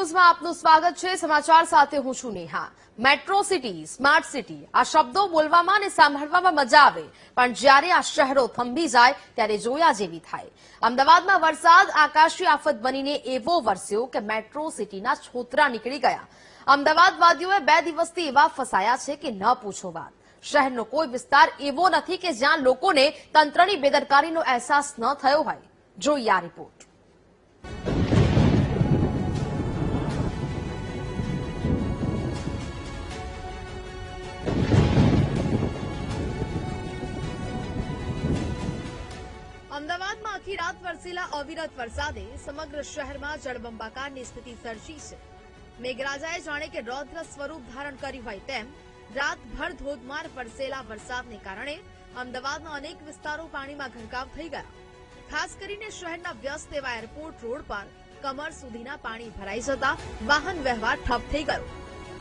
ન્યૂઝમાં આપનું સ્વાગત છે। સમાચાર સાથે હું છું Neha. Metro city, smart city આ શબ્દો બોલવામાં અને સાંભળવામાં મજા આવે, પણ જ્યારે આ શહેરો થંભી જાય ત્યારે જોયા જેવી થાય। અમદાવાદમાં વરસાદ આકાશી આફત બનીને એવો વરસ્યો કે મેટ્રો સિટીના છોતરા નીકળી ગયા। અમદાવાદવાસીઓએ 2 દિવસથી એવા ફસાયા છે કે ન પૂછો વાત। શહેરનો કોઈ વિસ્તાર એવો નથી કે જ્યાં લોકોને તંત્રની બેદરકારીનો અહેસાસ ન થયો હોય। જોઈએ આ રિપોર્ટ। અમદાવાદમાં આખી રાત વરસેલા અવિરત વરસાદે સમગ્ર શહેરમાં જળબંબાકારની સ્થિતિ સર્જી છે। મેઘરાજાએ જાણે કે રૌદ્ર સ્વરૂપ ધારણ કર્યું હોય તેમ રાતભર ધોધમાર વરસેલા વરસાદને કારણે અમદાવાદના અનેક વિસ્તારો પાણીમાં ગરકાવ થઈ ગયા। ખાસ કરીને શહેરના વ્યસ્ત એવા એરપોર્ટ રોડ પર કમર સુધીના પાણી ભરાઈ જતા વાહન વ્યવહાર ઠપ થઈ ગયો।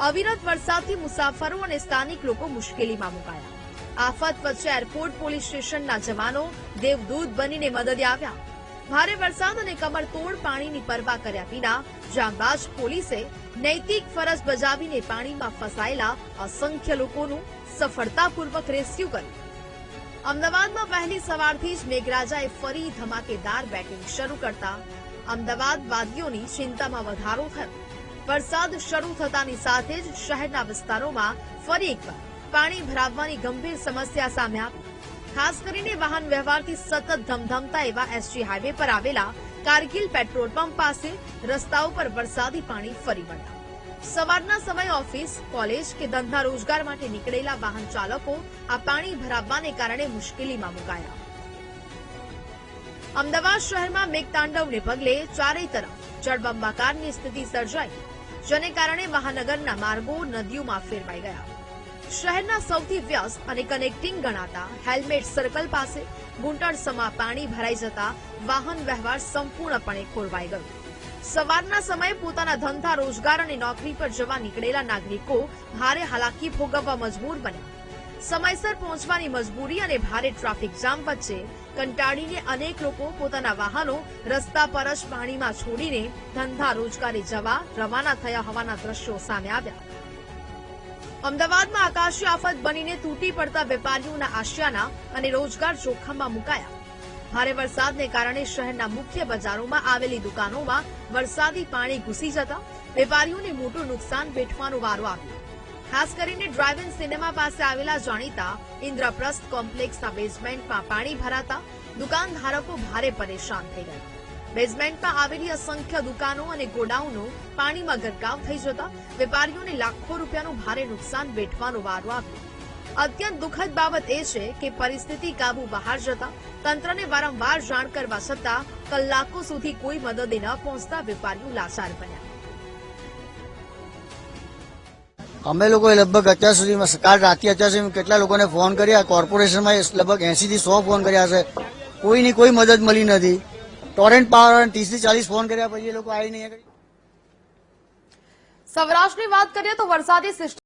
અવિરત વરસાદથી મુસાફરો અને સ્થાનિક લોકો મુશ્કેલીમાં મુકાયા। આફત વચ્ચે એરપોર્ટ પોલીસ સ્ટેશનના જવાનો દેવદૂત બનીને મદદે આવ્યા। ભારે વરસાદ અને કમરતોડ પાણીની પરવા કર્યા વિના જાંબાજ પોલીસે નૈતિક ફરજ બજાવીને પાણીમાં ફસાયેલા અસંખ્ય લોકોનું સફળતાપૂર્વક રેસ્ક્યુ કર્યું। અમદાવાદમાં વહેલી સવારથી જ મેઘરાજાએ ફરી ધમાકેદાર બેટિંગ શરૂ કરતા અમદાવાદવાસીઓની ચિંતામાં વધારો થયો। વરસાદ શરૂ થતાની સાથે જ શહેરના વિસ્તારોમાં ફરી એકવાર પાણી ભરાવવાની ગંભીર સમસ્યા સામે આવી। ખાસ કરીને વાહન વ્યવહારથી સતત ધમધમતા એવા એસજી હાઈવે પર આવેલા કારગિલ પેટ્રોલ પંપ પાસે રસ્તાઓ પર વરસાદી પાણી ફરી વળ્યા। સવારના સમયે ઓફિસ, કોલેજ કે ધંધા રોજગાર માટે નીકળેલા વાહન ચાલકો આ પાણી ભરાવવાને કારણે મુશ્કેલીમાં મુકાયા। અમદાવાદ શહેરમાં મેઘતાંડવને પગલે ચારેય તરફ જળબંબાકારની સ્થિતિ સર્જાઈ, જેને કારણે મહાનગરના માર્ગો નદીઓમાં ફેરવાઈ ગયા। શહેરના સૌથી વ્યસ્ત અને કનેક્ટિંગ ગણાતા હેલ્મેટ સર્કલ પાસે ઘૂંટણસમા પાણી ભરાઈ જતા વાહન વ્યવહાર સંપૂર્ણપણે ખોરવાઈ ગયો। સવારના સમયે પોતાના ધંધા રોજગાર અને નોકરી પર જવા નીકળેલા નાગરિકો ભારે હાલાકી ભોગવવા મજબૂર બન્યા। સમયસર પહોંચવાની મજબૂરી અને ભારે ટ્રાફિક જામ વચ્ચે કંટાળીને અનેક લોકો પોતાના વાહનો રસ્તા પર જ પાણીમાં છોડીને ધંધા રોજગારે જવા રવાના થયા હોવાના દ્રશ્યો સામે આવ્યા। અમદાવાદમાં આકાશી આફત બનીને તૂટી પડતા વેપારીઓના આશિયાના અને રોજગાર જોખમમાં મુકાયા। ભારે વરસાદને કારણે શહેરના મુખ્ય બજારોમાં આવેલી દુકાનોમાં વરસાદી પાણી ઘૂસી જતા વેપારીઓને મોટું નુકસાન વેઠવાનો વારો આવ્યો। ખાસ કરીને ડ્રાઇવ ઇન સિનેમા પાસે આવેલા જાણીતા ઇન્દ્રપ્રસ્થ કોમ્પ્લેક્સના બેઝમેન્ટમાં પાણી ભરાતા દુકાનધારકો ભારે પરેશાન થઈ ગયા। બેઝમેન્ટમાં આવેલી અસંખ્ય દુકાનો અને ગોડાઉનો પાણીમાં ગરકાવ થઈ જતા વેપારીઓને લાખો રૂપિયાનું ભારે નુકસાન વેઠવાનો વારો આવ્યો। અત્યંત દુઃખદ બાબત એ છે કે પરિસ્થિતિ કાબુ બહાર જતા તંત્રને વારંવાર જાણ કરવા છતાં કલાકો સુધી કોઈ મદદે ન પહોંચતા વેપારીઓ લાચાર બન્યા। અમે લોકોએ લગભગ અત્યાર સુધીમાં કાલ રાતે અત્યાર સુધી કેટલા લોકોને ફોન કર્યા, કોર્પોરેશનમાં લગભગ 80 થી 100 ફોન કર્યા છે, કોઈની કોઈ મદદ મળી નથી। ટોરેન્ટ પાવર 30 થી 40 ફોન કર્યા પછી એ લોકો આવી નહીં। સૌરાષ્ટ્રની વાત કરીએ તો વરસાદી સિસ્ટમ